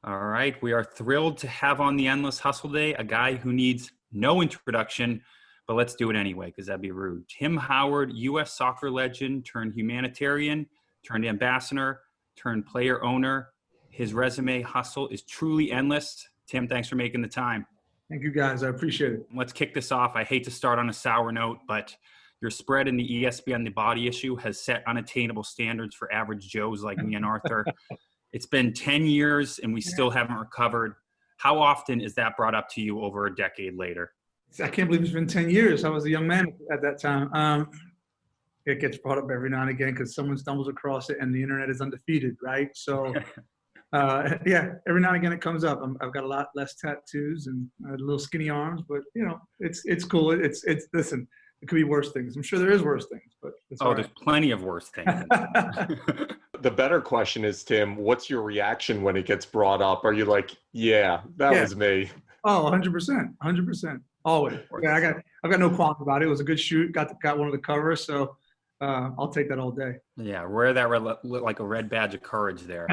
All right. We are thrilled to have on the Endless Hustle Day a guy who needs no introduction, but let's do it anyway because that'd be rude. Tim Howard, U.S. soccer legend turned humanitarian, turned ambassador, turned player owner. His resume hustle is truly endless. Tim, thanks for making the time. Thank you, guys. I appreciate it. Let's kick this off. I hate to start on a sour note, but your spread in the ESPN The Body issue has set unattainable standards for average Joes like me and Arthur. It's been 10 years and we still haven't recovered. How often is that brought up to you over a decade later? I can't believe it's been 10 years. I was a young man at that time. It gets brought up every now and again because someone stumbles across it and the internet is undefeated, right? So, yeah, every now and again it comes up. I've got a lot less tattoos and little skinny arms, but, you know, it's cool. It's listen, it could be worse things. I'm sure there is worse things, but it's all right. There's plenty of worse things. The better question is, Tim, what's your reaction when it gets brought up? Are you like, yeah, that was me? Oh, 100%, 100%, always. Yeah, I've got no qualms about it. It was a good shoot. Got one of the covers, so I'll take that all day. Yeah, wear that like a red badge of courage there.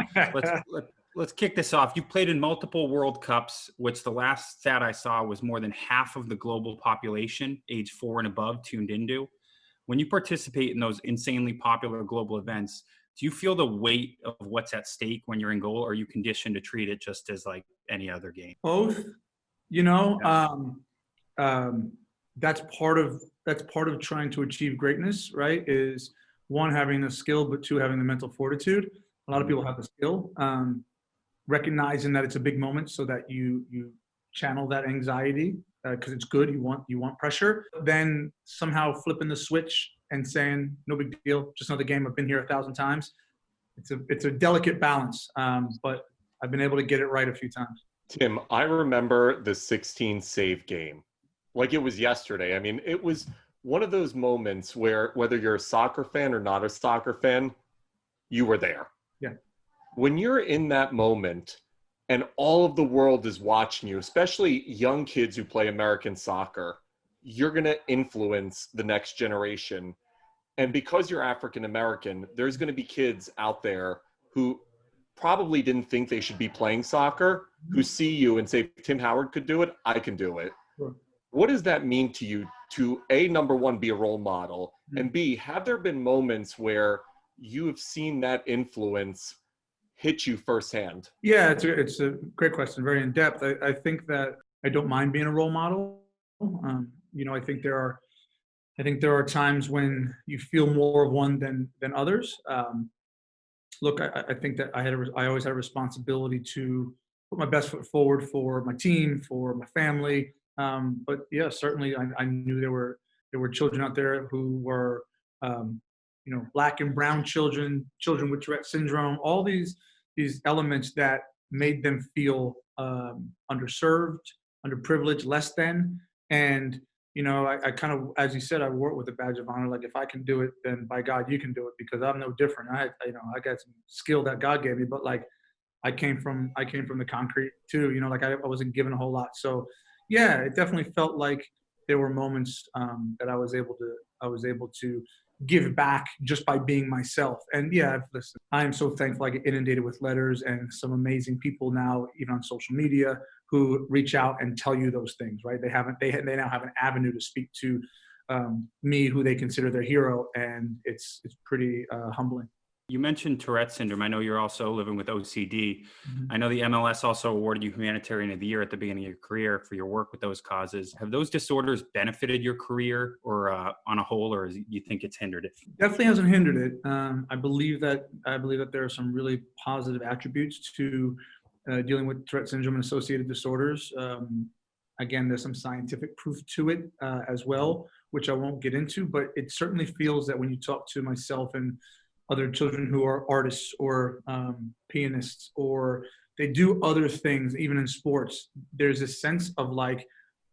Let's kick this off. You played in multiple World Cups, which the last stat I saw was more than half of the global population, age 4 and above, tuned into. When you participate in those insanely popular global events, do you feel the weight of what's at stake when you're in goal, or are you conditioned to treat it just as like any other game? Both, you know, that's part of trying to achieve greatness, right? Is one, having the skill, but two, having the mental fortitude. A lot of people have the skill, recognizing that it's a big moment so that you channel that anxiety because it's good. You want pressure. Then somehow flipping the switch and saying, no big deal, just another game. I've been here 1,000 times. It's a delicate balance, but I've been able to get it right a few times. Tim, I remember the 16 save game like it was yesterday. I mean, it was one of those moments where whether you're a soccer fan or not a soccer fan, you were there. Yeah. When you're in that moment and all of the world is watching you, especially young kids who play American soccer, you're going to influence the next generation. And because you're African American, there's going to be kids out there who probably didn't think they should be playing soccer, who see you and say, Tim Howard could do it, I can do it. Sure. What does that mean to you to, A, number one, be a role model, and B, have there been moments where you have seen that influence hit you firsthand? Yeah, it's a great question, very in depth. I think that I don't mind being a role model. You know, I think there are times when you feel more of one than others. Look, I think that I always had a responsibility to put my best foot forward for my team, for my family. But yeah, certainly I knew there were children out there who were, you know, black and brown children with Tourette Syndrome, all these elements that made them feel underserved, underprivileged, less than. And, you know, I kind of, as you said, I wore it with a badge of honor. Like, if I can do it, then by God, you can do it, because I'm no different. I got some skill that God gave me, but like, I came from the concrete too, you know, like I wasn't given a whole lot. So yeah, it definitely felt like there were moments that I was able to give back just by being myself. And yeah, listen, I am so thankful I get inundated with letters and some amazing people now, even on social media, who reach out and tell you those things, right? They now have an avenue to speak to me, who they consider their hero, and it's pretty humbling. You mentioned Tourette Syndrome. I know you're also living with OCD. Mm-hmm. I know the MLS also awarded you Humanitarian of the Year at the beginning of your career for your work with those causes. Have those disorders benefited your career, or on a whole, or you think it's hindered it? Definitely hasn't hindered it. I believe that there are some really positive attributes to dealing with Tourette Syndrome and associated disorders. Again, there's some scientific proof to it as well, which I won't get into, but it certainly feels that when you talk to myself and other children who are artists or pianists, or they do other things, even in sports, there's a sense of like,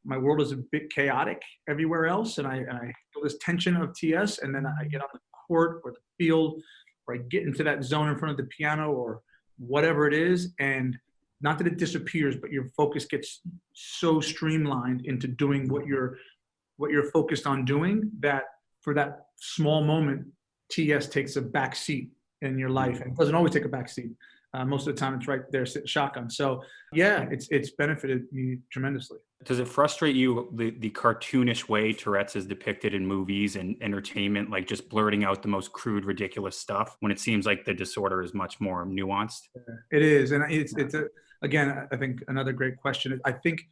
my world is a bit chaotic everywhere else, and I feel this tension of TS, and then I get on the court or the field, or I get into that zone in front of the piano or whatever it is, and not that it disappears, but your focus gets so streamlined into doing what you're focused on doing, that for that small moment, TS takes a back seat in your life, and it doesn't always take a back seat. Most of the time, it's right there sitting shotgun. So yeah, it's benefited me tremendously. Does it frustrate you the cartoonish way Tourette's is depicted in movies and entertainment, like just blurting out the most crude, ridiculous stuff, when it seems like the disorder is much more nuanced? It is, and again, I think another great question. I think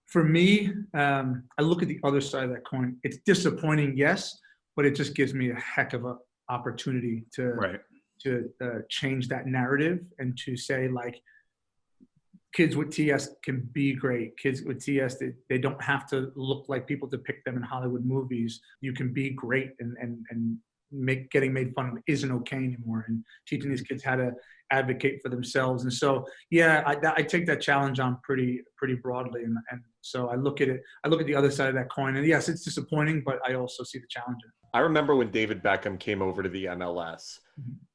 for me, I look at the other side of that coin. It's disappointing, yes, but it just gives me a heck of a opportunity Right. to change that narrative and to say, like, kids with TS can be great. Kids with TS, they don't have to look like people depict them in Hollywood movies. You can be great, and getting made fun of isn't okay anymore. And teaching these kids how to advocate for themselves. And so, yeah, I take that challenge on pretty broadly. And so I look at it. I look at the other side of that coin. And yes, it's disappointing, but I also see the challenge in it. I remember when David Beckham came over to the MLS.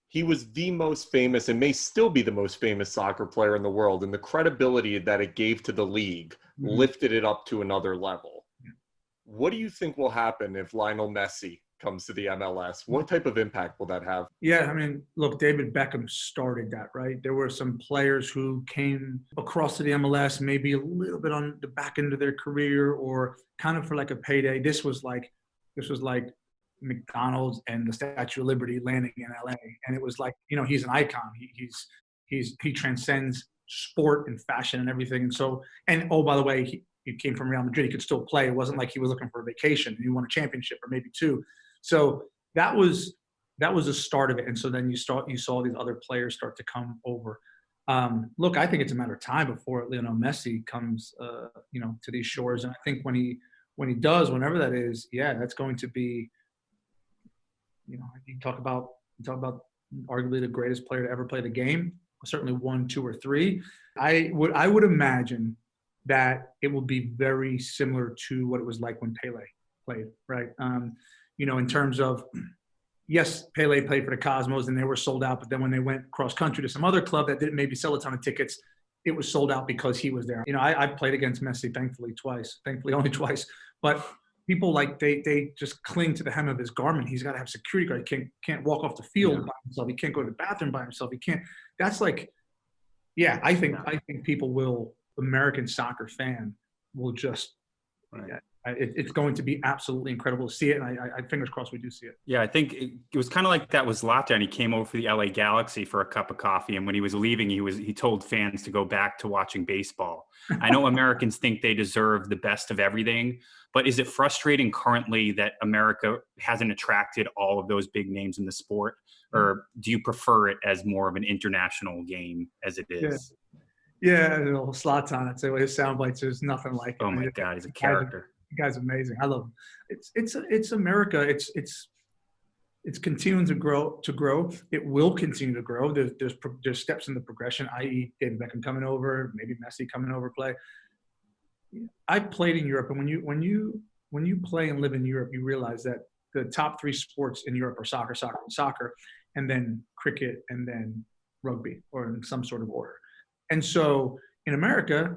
He was the most famous and may still be the most famous soccer player in the world. And the credibility that it gave to the league lifted it up to another level. What do you think will happen if Lionel Messi comes to the MLS? What type of impact will that have? Yeah, I mean, look, David Beckham started that, right? There were some players who came across to the MLS maybe a little bit on the back end of their career or kind of for like a payday. This was like McDonald's and the Statue of Liberty landing in LA. And it was like, he's an icon. He transcends sport and fashion and everything. And so, oh, by the way, he came from Real Madrid. He could still play. It wasn't like he was looking for a vacation. He won a championship or maybe two. So that was the start of it. And so then you saw these other players start to come over. Look, I think it's a matter of time before Lionel Messi comes, to these shores. And I think when he does, whenever that is, yeah, that's going to be, you talk about arguably the greatest player to ever play the game, certainly 1, 2, or 3. I would imagine that it will be very similar to what it was like when Pele played, right? In terms of, yes, Pele played for the Cosmos and they were sold out, but then when they went cross country to some other club that didn't maybe sell a ton of tickets, it was sold out because he was there. I've played against Messi, thankfully only twice, but people they just cling to the hem of his garment. He's got to have security guard. He can't walk off the field by himself. He can't go to the bathroom by himself. He can't. That's like, yeah. I think people will. American soccer fan will just. Right. Yeah, it's going to be absolutely incredible to see it, and I fingers crossed we do see it. Yeah, I think it was kind of like that was Zlatan. He came over for the LA Galaxy for a cup of coffee, and when he was leaving, he told fans to go back to watching baseball. I know Americans think they deserve the best of everything, but is it frustrating currently that America hasn't attracted all of those big names in the sport, or do you prefer it as more of an international game as it is? Yeah, Zlatan. I'd say his sound bites. There's nothing like it. Oh my God, he's a character. The guy's amazing. I love him. It's America. It's continuing to grow. It will continue to grow. There's steps in the progression, i.e., David Beckham coming over, maybe Messi coming over play. I've played in Europe, and when you play and live in Europe, you realize that the top 3 sports in Europe are soccer, and then cricket, and then rugby, or in some sort of order. And so in America,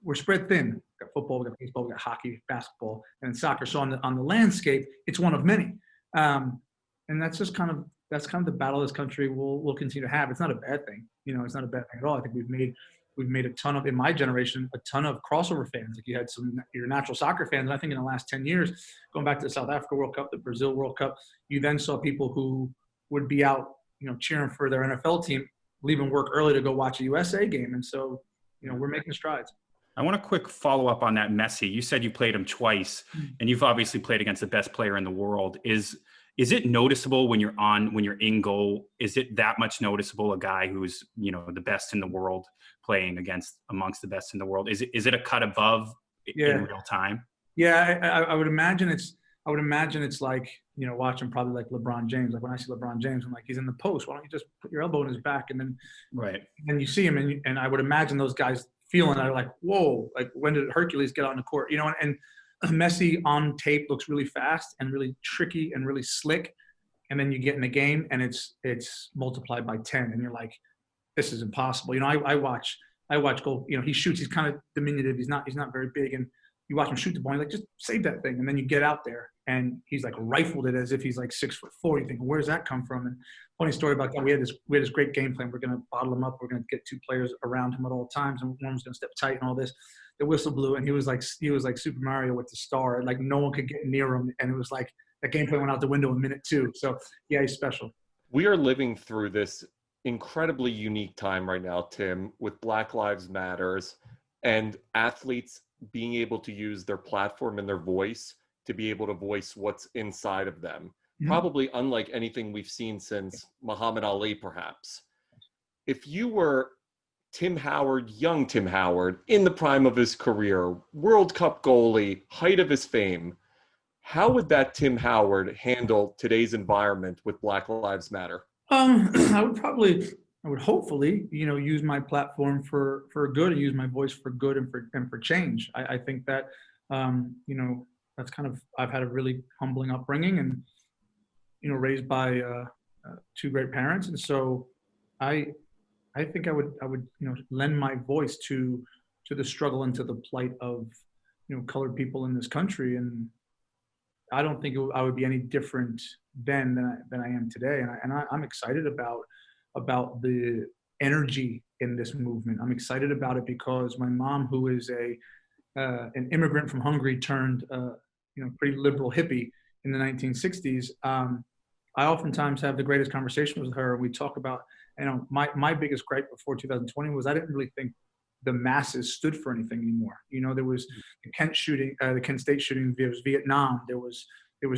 we're spread thin. We've got football, we've got baseball, we've got hockey, basketball, and soccer. So on the landscape, it's one of many. And that's kind of the battle this country will continue to have. It's not a bad thing. It's not a bad thing at all. I think we've made a ton of, in my generation, a ton of crossover fans. Like you had your natural soccer fans. And I think in the last 10 years, going back to the South Africa World Cup, the Brazil World Cup, you then saw people who would be out, cheering for their NFL team, leaving work early to go watch a USA game. And so, we're making strides. I want a quick follow up on that Messi. You said you played him twice, and you've obviously played against the best player in the world. Is it noticeable when you're in goal? Is it that much noticeable, a guy who's, the best in the world playing amongst the best in the world? Is it a cut above in real time? Yeah, I would imagine it's like, watching probably like LeBron James. Like when I see LeBron James, I'm like, he's in the post. Why don't you just put your elbow in his back? And then, right. And you see him, and I would imagine those guys feeling that, like, whoa, like when did Hercules get on the court? And Messi on tape looks really fast and really tricky and really slick. And then you get in the game and it's multiplied by 10. And you're like, this is impossible. I watch goal, he shoots, he's kind of diminutive. He's not very big. And you watch him shoot the ball, you're like, just save that thing. And then you get out there and he's like rifled it as if he's like 6'4". You think, where's that come from? funny story about that. We had this great game plan. We're going to bottle him up. We're going to get 2 players around him at all times, and one was going to step tight and all this. The whistle blew, and he was like Super Mario with the star. Like no one could get near him, and it was like that game plan went out the window in minute 2. So yeah, he's special. We are living through this incredibly unique time right now, Tim, with Black Lives Matters and athletes being able to use their platform and their voice to be able to voice what's inside of them. Mm-hmm. Probably unlike anything we've seen since Muhammad Ali, perhaps. If you were Tim Howard, young Tim Howard, in the prime of his career, World Cup goalie, height of his fame, how would that Tim Howard handle today's environment with Black Lives Matter? I would hopefully, use my platform for good and use my voice for good and for change. I think that, that's kind of, I've had a really humbling upbringing and, raised by 2 great parents. And so I think I would, lend my voice to the struggle and to the plight of, colored people in this country. And I don't think I would be any different then than I am today. And I'm excited about the energy in this movement. I'm excited about it because my mom, who is an immigrant from Hungary turned, pretty liberal hippie in the 1960s. I oftentimes have the greatest conversations with her. We talk about, my biggest gripe before 2020 was I didn't really think the masses stood for anything anymore. There was the Kent State shooting. There was Vietnam. There was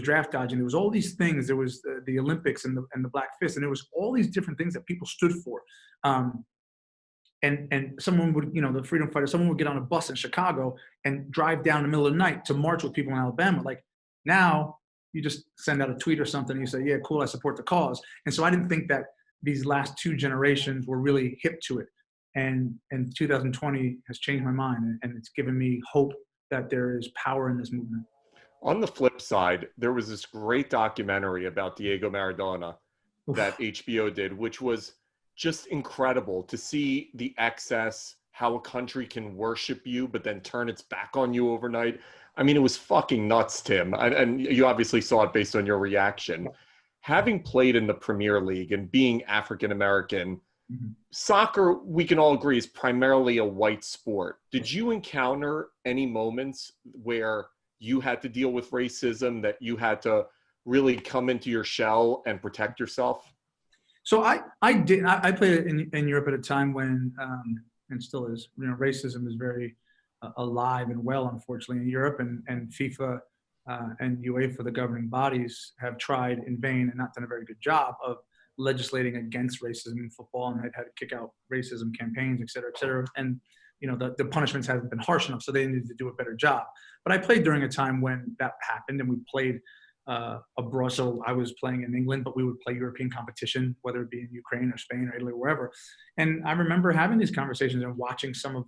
draft dodging. There was all these things. There was the Olympics and the Black Fist, and there was all these different things that people stood for. And someone would, the freedom fighter, someone would get on a bus in Chicago and drive down in the middle of the night to march with people in Alabama. Like now, you just send out a tweet or something and you say, yeah, cool, I support the cause. And so I didn't think that these last 2 generations were really hip to it. And 2020 has changed my mind, and it's given me hope that there is power in this movement. On the flip side, there was this great documentary about Diego Maradona that HBO did, which was just incredible to see the excess, how a country can worship you, but then turn its back on you overnight. I mean, it was fucking nuts, Tim. And you obviously saw it based on your reaction. Having played in the Premier League and being African-American, soccer, we can all agree, is primarily a white sport. Did you encounter any moments where you had to deal with racism, that you had to really come into your shell and protect yourself? So I did. I played in Europe at a time when, and still is, racism is very alive and well, unfortunately, in Europe, and FIFA and UEFA, the governing bodies, have tried in vain and not done a very good job of legislating against racism in football, and had to kick out racism campaigns, et cetera, et cetera. And, the punishments haven't been harsh enough, so they needed to do a better job. But I played during a time when that happened, and we played abroad. So I was playing in England, but we would play European competition, whether it be in Ukraine or Spain or Italy or wherever. And I remember having these conversations and watching some of,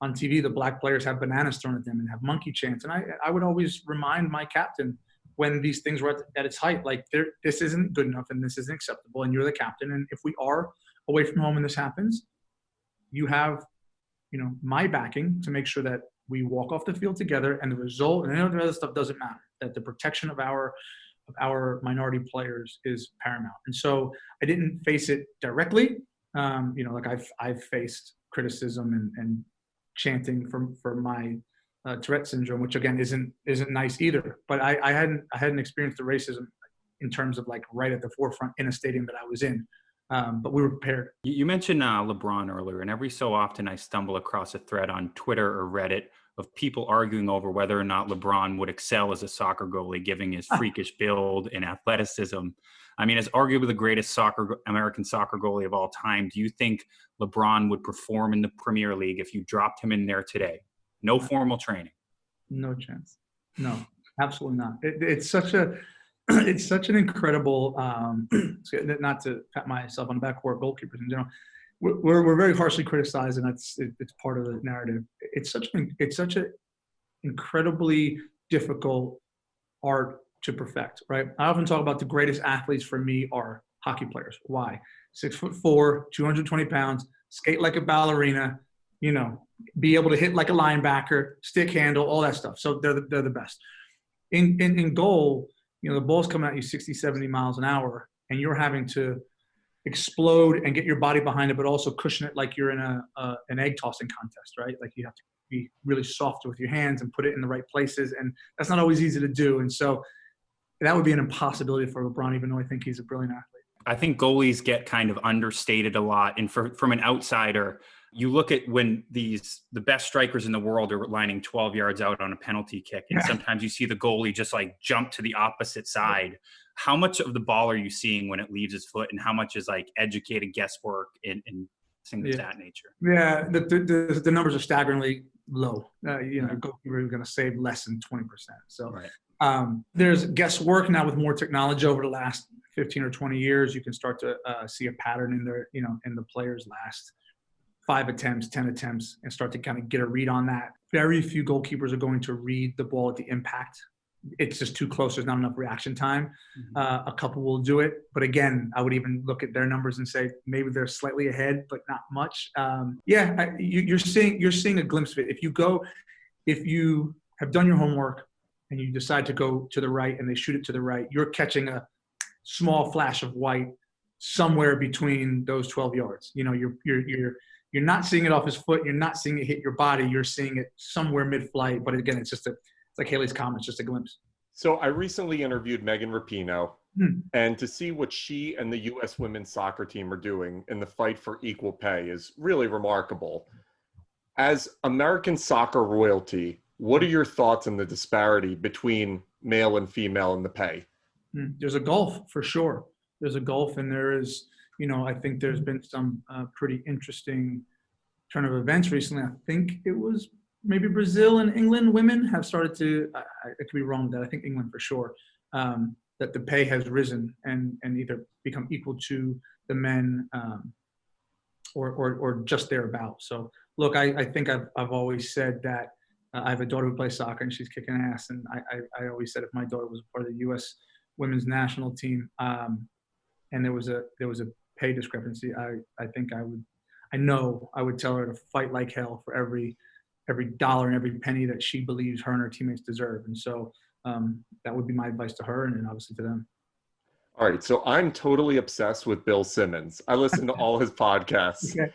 on TV, the black players have bananas thrown at them and have monkey chants. And I would always remind my captain when these things were at its height, like this isn't good enough and this isn't acceptable. And you're the captain. And if we are away from home and this happens, you have, my backing to make sure that we walk off the field together, and the result and any of the other stuff doesn't matter, that the protection of our minority players is paramount. And so I didn't face it directly. Like I've faced criticism and chanting for my Tourette Syndrome, which again isn't nice either. But I hadn't experienced the racism in terms of like right at the forefront in a stadium that I was in. But we were prepared. You mentioned LeBron earlier, and every so often I stumble across a thread on Twitter or Reddit of people arguing over whether or not LeBron would excel as a soccer goalie, given his freakish build and athleticism. I mean, as arguably the greatest American soccer goalie of all time, do you think LeBron would perform in the Premier League if you dropped him in there today? No formal training. No chance. No, absolutely not. It's such an incredible, not to pat myself on the back for goalkeepers in general. We're very harshly criticized, and it's part of the narrative. It's such an incredibly difficult art to perfect, right? I often talk about the greatest athletes for me are hockey players. Why? 6'4", 220 pounds, skate like a ballerina, be able to hit like a linebacker, stick handle, all that stuff. So they're the best. In goal, the ball's coming at you 60, 70 miles an hour. and you're having to explode and get your body behind it, but also cushion it like you're in an egg tossing contest, right? Like you have to be really soft with your hands and put it in the right places, and that's not always easy to do. And so that would be an impossibility for LeBron, even though I think he's a brilliant athlete. I think goalies get kind of understated a lot. And from an outsider, you look at when the best strikers in the world are lining 12 yards out on a penalty kick. And sometimes you see the goalie just like jump to the opposite side. How much of the ball are you seeing when it leaves his foot, and how much is like educated guesswork and things of that nature? Yeah, the numbers are staggeringly low. Goalkeeper is going to save less than 20%. So there's guesswork now with more technology over the last 15 or 20 years. You can start to see a pattern in in the players' last 5 attempts, 10 attempts, and start to kind of get a read on that. Very few goalkeepers are going to read the ball at the impact. It's just too close. There's not enough reaction time. A couple will do it, but again, I would even look at their numbers and say maybe they're slightly ahead, but not much. You're seeing a glimpse of it. If you have done your homework and you decide to go to the right and they shoot it to the right, you're catching a small flash of white somewhere between those 12 yards. You're not seeing it off his foot. You're not seeing it hit your body. You're seeing it somewhere mid-flight. But again, it's like Haley's Comet, it's just a glimpse. So I recently interviewed Megan Rapinoe, and to see what she and the U.S. women's soccer team are doing in the fight for equal pay is really remarkable. As American soccer royalty, what are your thoughts on the disparity between male and female in the pay? There's a gulf for sure. There's a gulf, and there is, I think there's been some pretty interesting turn of events recently. I think it was maybe Brazil and England women have started to, I could be wrong with that, I think England for sure, that the pay has risen and either become equal to the men or just thereabout. So look, I think I've always said that I have a daughter who plays soccer and she's kicking ass. And I always said if my daughter was a part of the U.S. women's national team and there was a pay discrepancy, I know I would tell her to fight like hell for every dollar and every penny that she believes her and her teammates deserve. And so that would be my advice to her and then obviously to them. All right. So I'm totally obsessed with Bill Simmons. I listen to all his podcasts. Okay.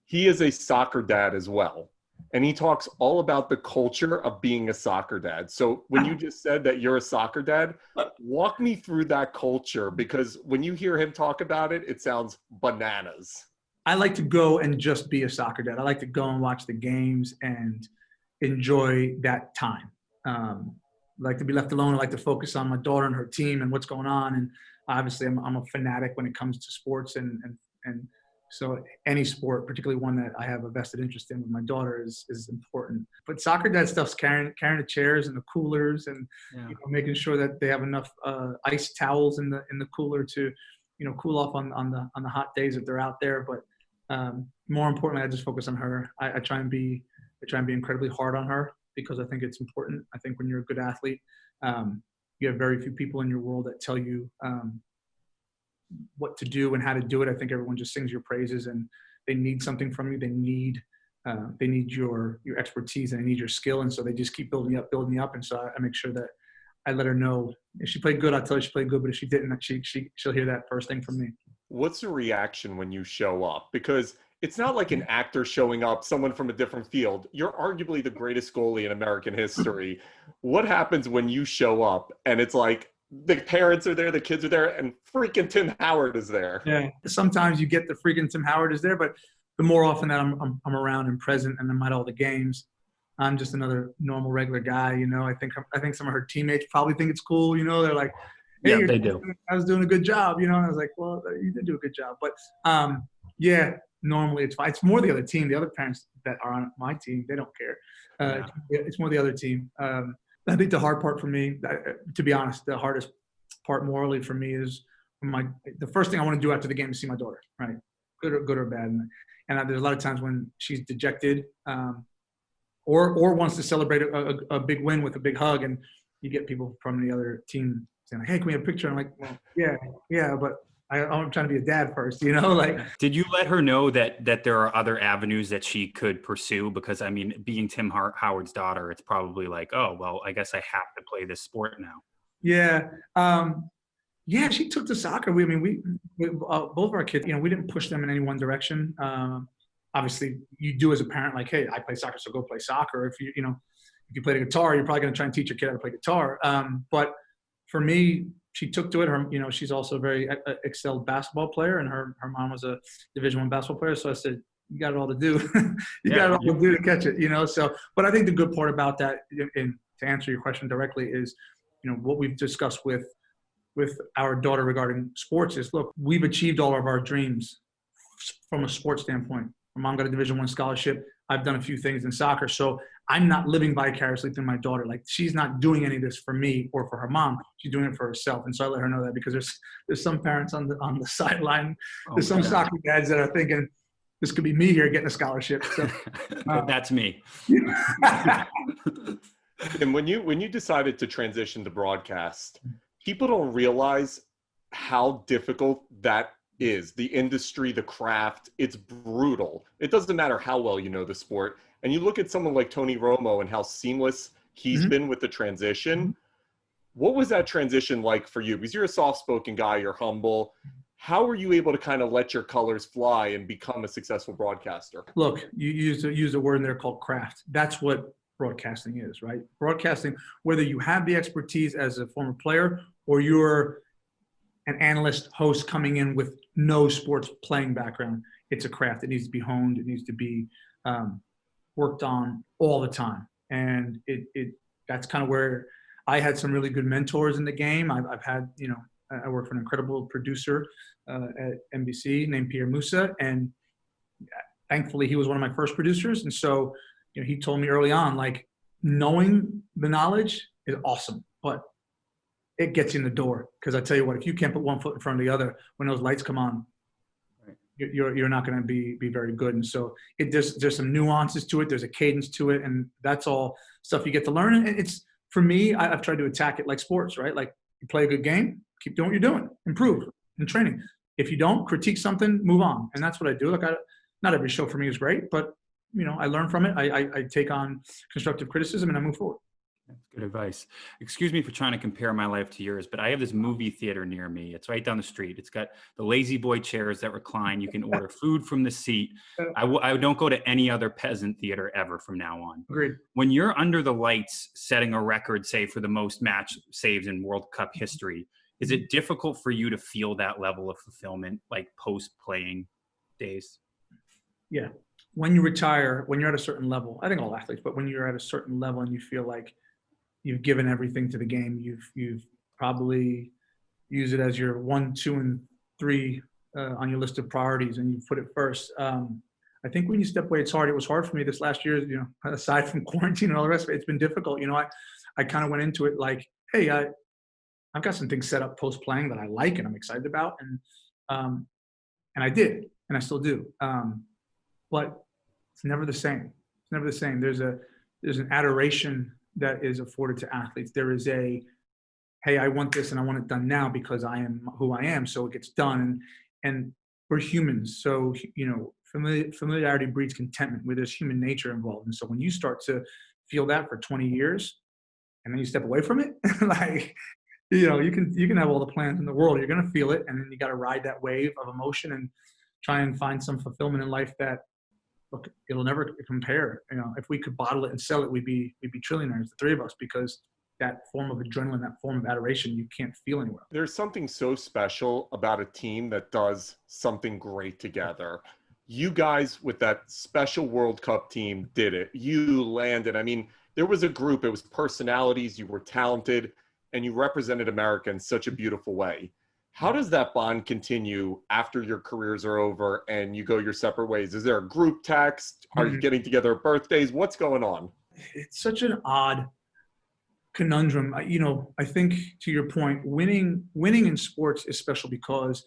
He is a soccer dad as well. And he talks all about the culture of being a soccer dad. So when you just said that you're a soccer dad, walk me through that culture, because when you hear him talk about it, it sounds bananas. I like to go and just be a soccer dad. I like to go and watch the games and enjoy that time. I like to be left alone. I like to focus on my daughter and her team and what's going on. And obviously I'm a fanatic when it comes to sports. And so any sport, particularly one that I have a vested interest in with my daughter is important. But soccer dad stuff's carrying the chairs and the coolers and making sure that they have enough ice towels in the cooler to, cool off on the hot days that they're out there. But more importantly, I just focus on her. I try and be incredibly hard on her because I think it's important. I think when you're a good athlete, you have very few people in your world that tell you what to do and how to do it. I think everyone just sings your praises and they need something from you. They need your expertise and they need your skill. And so they just keep building you up. And so I make sure that I let her know if she played good, I'll tell her she played good, but if she didn't, she'll hear that first thing from me. What's the reaction when you show up? Because it's not like an actor showing up, someone from a different field. You're arguably the greatest goalie in American history. What happens when you show up and it's like the parents are there, the kids are there, and freaking Tim Howard is there? Yeah, sometimes you get the freaking Tim Howard is there, but the more often that I'm around and present and I'm at all the games, I'm just another normal, regular guy. I think some of her teammates probably think it's cool. They're like, hey, yeah, they do. I was doing a good job, and I was like, well, you did do a good job. But normally it's fine. It's more the other team. The other parents that are on my team, they don't care. It's more the other team. I think the hard part for me, to be honest, the hardest part morally for me is the first thing I want to do after the game is see my daughter, right? Good or bad. And there's a lot of times when she's dejected or wants to celebrate a big win with a big hug, and you get people from the other team saying, hey, can we have a picture? I'm like, well, yeah, but I'm trying to be a dad first, Did you let her know that there are other avenues that she could pursue? Because, I mean, being Tim Howard's daughter, it's probably like, oh, well, I guess I have to play this sport now. Yeah. Yeah, she took to soccer. Both of our kids, we didn't push them in any one direction. Obviously, you do as a parent, like, hey, I play soccer, so go play soccer. If you play the guitar, you're probably going to try and teach your kid how to play guitar. But for me, she took to it. She's also a very excelled basketball player, and her mom was a Division I basketball player. So I said, you got it all to do. You got it all to do to catch it. So, but I think the good part about that, and to answer your question directly, is, what we've discussed with our daughter regarding sports is, look, we've achieved all of our dreams from a sports standpoint. My mom got a Division I scholarship. I've done a few things in soccer. So I'm not living vicariously through my daughter. Like, she's not doing any of this for me or for her mom. She's doing it for herself. And so I let her know that, because there's some parents on the sideline. There's some soccer dads that are thinking, this could be me here getting a scholarship. So, that's me. And when you decided to transition to broadcast, people don't realize how difficult that is. The industry, the craft, it's brutal. It doesn't matter how well you know the sport. And you look at someone like Tony Romo and how seamless he's been with the transition. What was that transition like for you? Because you're a soft-spoken guy, you're humble. How were you able to kind of let your colors fly and become a successful broadcaster? Look, you use a word in there called craft. That's what broadcasting is, right? Broadcasting, whether you have the expertise as a former player or you're an analyst host coming in with no sports playing background, it's a craft. It needs to be honed. It needs to be worked on all the time. And that's kind of where I had some really good mentors in the game. I've had, I work for an incredible producer at NBC named Pierre Musa, and thankfully he was one of my first producers. And so, he told me early on, like, knowing the knowledge is awesome, but it gets you in the door. Because I tell you what, if you can't put one foot in front of the other when those lights come on, you're not going to be very good. And so there's some nuances to it. There's a cadence to it, and that's all stuff you get to learn. And it's, for me, I've tried to attack it like sports, right? Like, you play a good game, keep doing what you're doing, improve in training. If you don't, critique something, move on. And that's what I do. Like, not every show for me is great, but I learn from it. I take on constructive criticism and I move forward. That's good advice. Excuse me for trying to compare my life to yours, but I have this movie theater near me. It's right down the street. It's got the lazy boy chairs that recline. You can order food from the seat. I don't go to any other peasant theater ever from now on. Agreed. When you're under the lights setting a record, say, for the most match saves in World Cup history, is it difficult for you to feel that level of fulfillment, like post-playing days? Yeah. When you retire, when you're at a certain level, I think all athletes, but when you're at a certain level and you feel like you've given everything to the game, you've probably used it as your 1, 2, and 3 on your list of priorities, and you put it first. I think when you step away, it's hard. It was hard for me this last year, aside from quarantine and all the rest of it. It's been difficult. I kind of went into it like, hey, I've got some things set up post playing that I like and I'm excited about, and I did, and I still do. But it's never the same. It's never the same. There's an adoration that is afforded to athletes. There is a, hey, I want this and I want it done now because I am who I am. So it gets done. And we're humans. So, familiarity breeds contentment, where there's human nature involved. And so when you start to feel that for 20 years and then you step away from it, like, you can have all the plans in the world. You're going to feel it. And then you got to ride that wave of emotion and try and find some fulfillment in life that, look, it'll never compare. If we could bottle it and sell it, we'd be trillionaires, the three of us, because that form of adrenaline, that form of adoration, you can't feel anywhere. There's something so special about a team that does something great together. You guys with that special World Cup team did it. You landed. I mean, there was a group, it was personalities, you were talented, and you represented America in such a beautiful way. How does that bond continue after your careers are over and you go your separate ways? Is there a group text? Are you getting together at birthdays? What's going on? It's such an odd conundrum. I think, to your point, winning in sports is special because,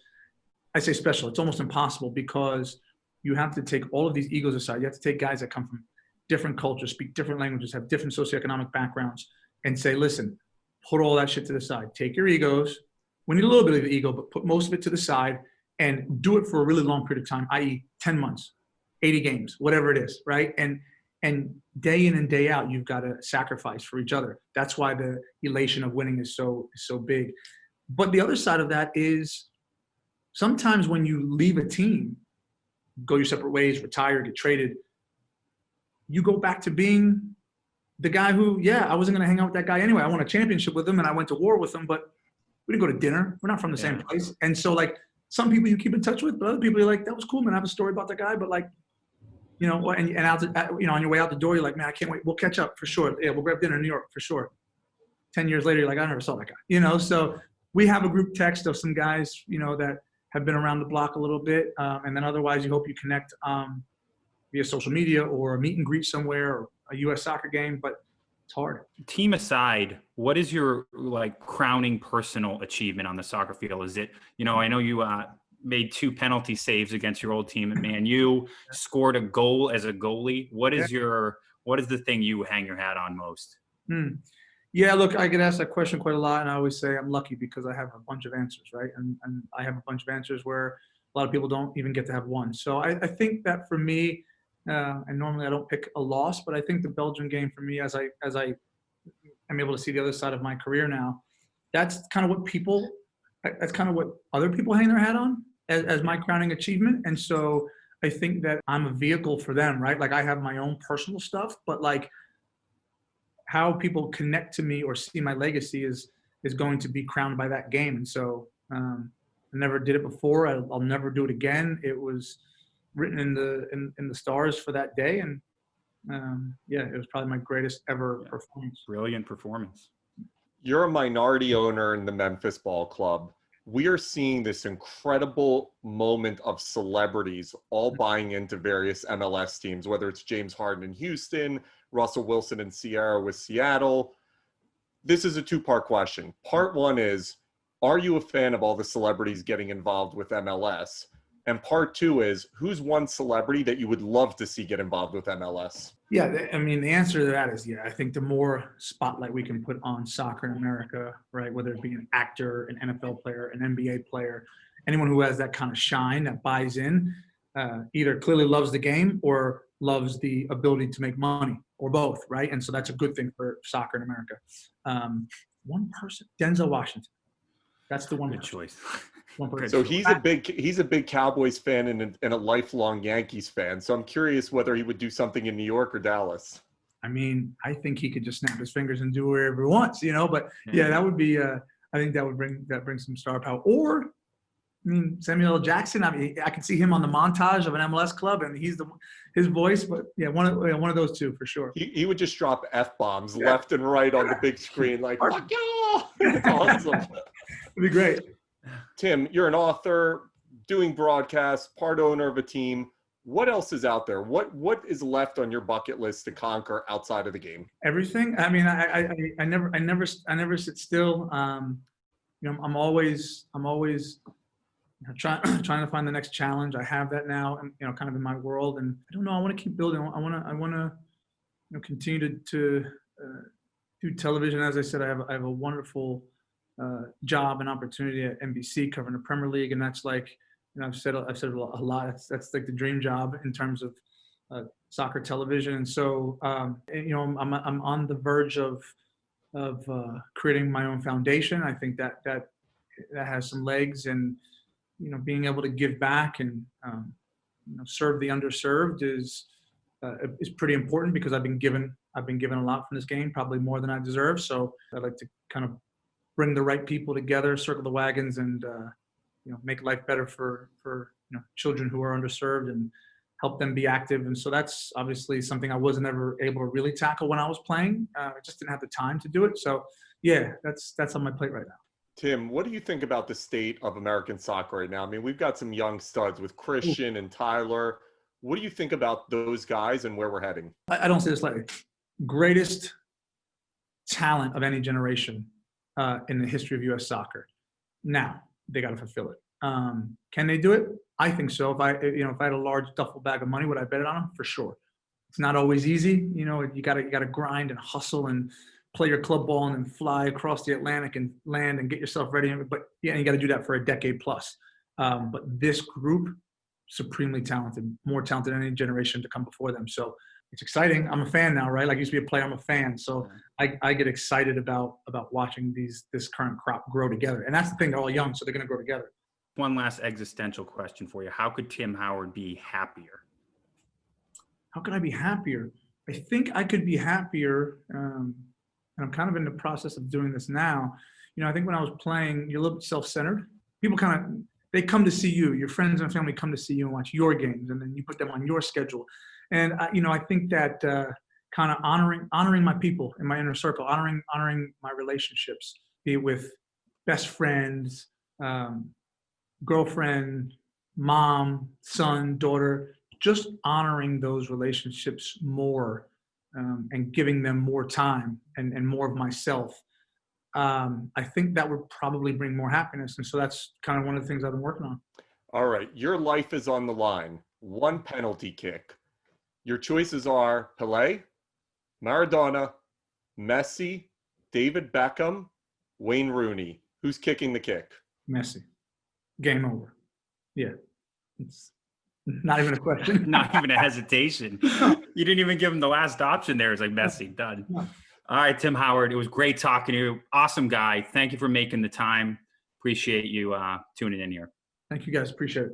I say special, it's almost impossible, because you have to take all of these egos aside. You have to take guys that come from different cultures, speak different languages, have different socioeconomic backgrounds, and say, listen, put all that shit to the side. Take your egos. We need a little bit of the ego, but put most of it to the side and do it for a really long period of time, i.e. 10 months, 80 games, whatever it is, right? And day in and day out, you've got to sacrifice for each other. That's why the elation of winning is so big. But the other side of that is sometimes when you leave a team, go your separate ways, retire, get traded, you go back to being the guy who, yeah, I wasn't going to hang out with that guy anyway. I won a championship with him and I went to war with him, but we didn't go to dinner. We're not from the same place. And so, like, some people you keep in touch with, but other people you're like, that was cool, man. I have a story about that guy, but like, you know, and out, you know, on your way out the door, you're like, man, I can't wait. We'll catch up for sure. Yeah, we'll grab dinner in New York for sure. 10 years later, you're like, I never saw that guy. You know, so we have a group text of some guys, you know, that have been around the block a little bit. And then otherwise, you hope you connect via social media or a meet and greet somewhere or a U.S. soccer game, but it's hard. Team aside, what is your like crowning personal achievement on the soccer field? Is it, you know, I know you made 2 penalty saves against your old team at Man U, scored a goal as a goalie. What is the thing you hang your hat on most? Yeah, look, I get asked that question quite a lot, and I always say I'm lucky because I have a bunch of answers, right? And I have a bunch of answers where a lot of people don't even get to have one. So I think that for me, and normally I don't pick a loss, but I think the Belgian game for me, as I am able to see the other side of my career now, that's kind of what other people hang their hat on as my crowning achievement. And so I think that I'm a vehicle for them, right? Like I have my own personal stuff, but like how people connect to me or see my legacy is going to be crowned by that game. And so I never did it before. I'll never do it again. It was written in the stars for that day. And it was probably my greatest ever performance. Brilliant performance. You're a minority owner in the Memphis Ball Club. We are seeing this incredible moment of celebrities all buying into various MLS teams, whether it's James Harden in Houston, Russell Wilson and Sierra with Seattle. This is a 2-part question. Part 1 is, are you a fan of all the celebrities getting involved with MLS? And part 2 is, who's one celebrity that you would love to see get involved with MLS? Yeah, I mean, the answer to that is, I think the more spotlight we can put on soccer in America, right, whether it be an actor, an NFL player, an NBA player, anyone who has that kind of shine, that buys in, either clearly loves the game or loves the ability to make money, or both, right? And so that's a good thing for soccer in America. One person, Denzel Washington. That's the one. Good choice. So he's a big Cowboys fan and a lifelong Yankees fan. So I'm curious whether he would do something in New York or Dallas. I mean, I think he could just snap his fingers and do whatever he wants, you know. But yeah, that would be. I think that would bring some star power. Or, I mean, Samuel L. Jackson. I mean, I can see him on the montage of an MLS club, and his voice. But yeah, one of those two for sure. He would just drop F-bombs left and right on the big screen, like fuck y'all. It's awesome. It'd be great. Tim, you're an author, doing broadcasts, part owner of a team. What else is out there? What is left on your bucket list to conquer outside of the game? Everything. I mean, I never sit still. You know, I'm always trying to find the next challenge. I have that now, and you know, kind of in my world. And I don't know. I want to keep building. I want to you know, continue to do television. As I said, I have a wonderful job and opportunity at NBC covering the Premier League, and that's like, you know, I've said it a lot. That's like the dream job in terms of soccer television. And so, you know, I'm on the verge of creating my own foundation. I think that has some legs, and you know, being able to give back and you know, serve the underserved is pretty important, because I've been given a lot from this game, probably more than I deserve. So I'd like to kind of bring the right people together, circle the wagons, and you know, make life better for you know, children who are underserved and help them be active. And so that's obviously something I wasn't ever able to really tackle when I was playing. I just didn't have the time to do it. So yeah, that's on my plate right now. Tim, what do you think about the state of American soccer right now? I mean, we've got some young studs with Christian and Tyler. What do you think about those guys and where we're heading? I don't say this lightly. Greatest talent of any generation in the history of U.S. soccer. Now they got to fulfill it. Can they do it? I think so. If I had a large duffel bag of money, would I bet it on them? For sure. It's not always easy. You know, you got to grind and hustle and play your club ball and then fly across the Atlantic and land and get yourself ready. But yeah, you got to do that for a decade plus. But this group, supremely talented, more talented than any generation to come before them. So it's exciting. I'm a fan now, right? Like I used to be a player, I'm a fan. So I get excited about watching this current crop grow together. And that's the thing, they're all young, so they're going to grow together. One last existential question for you. How could Tim Howard be happier? How can I be happier? I think I could be happier, and I'm kind of in the process of doing this now. You know, I think when I was playing, you're a little bit self-centered. People they come to see you. Your friends and family come to see you and watch your games, and then you put them on your schedule. And I think that kind of honoring my people in my inner circle, honoring my relationships, be it with best friends, girlfriend, mom, son, daughter, just honoring those relationships more, and giving them more time and more of myself. I think that would probably bring more happiness. And so that's kind of one of the things I've been working on. All right. Your life is on the line. One penalty kick. Your choices are Pelé, Maradona, Messi, David Beckham, Wayne Rooney. Who's kicking the kick? Messi. Game over. Yeah. It's not even a question. Not even a hesitation. You didn't even give him the last option there. It's like Messi, done. No. All right, Tim Howard, it was great talking to you. Awesome guy. Thank you for making the time. Appreciate you tuning in here. Thank you guys. Appreciate it.